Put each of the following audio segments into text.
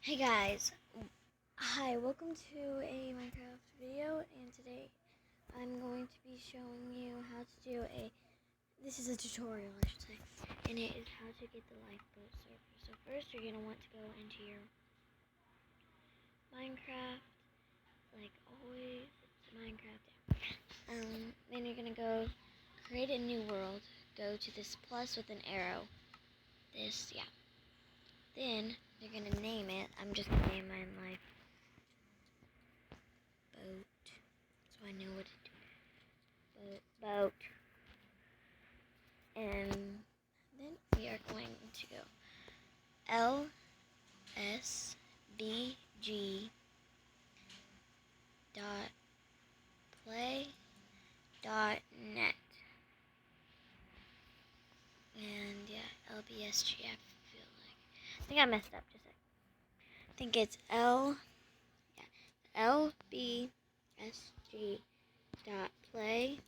Hey guys, hi, welcome to a Minecraft video, and today I'm going to be showing you how to do this is a tutorial I should say, and it is how to get the lifeboat server. So first you're going to want to go into your Minecraft, like always, it's Minecraft. Then you're going to go create a new world, go to this plus with an arrow, Then you're going to name it, I'm just going to name mine life. Boat, so I know what to do. Boat. And then we are going to go lsbg dot play dot net. And yeah, lbsg, I feel like. I think I messed up just a second. I think it's lbsg dot play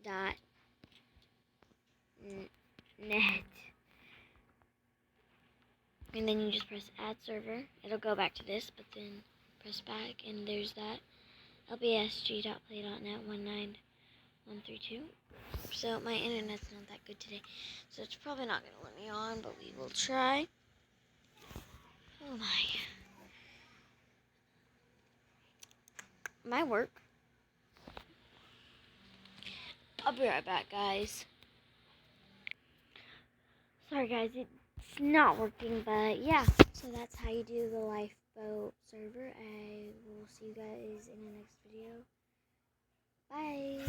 dot net. And then you just press add server. It'll go back to this, but then press back, and there's that lbsg.play.net 19132. So my internet's not that good today, so it's probably not going to let me on, but we will try. Oh my. Might work. I'll be right back, guys. Sorry guys, it's not working, but yeah. So that's how you do the lifeboat server. I will see you guys in the next video. Bye.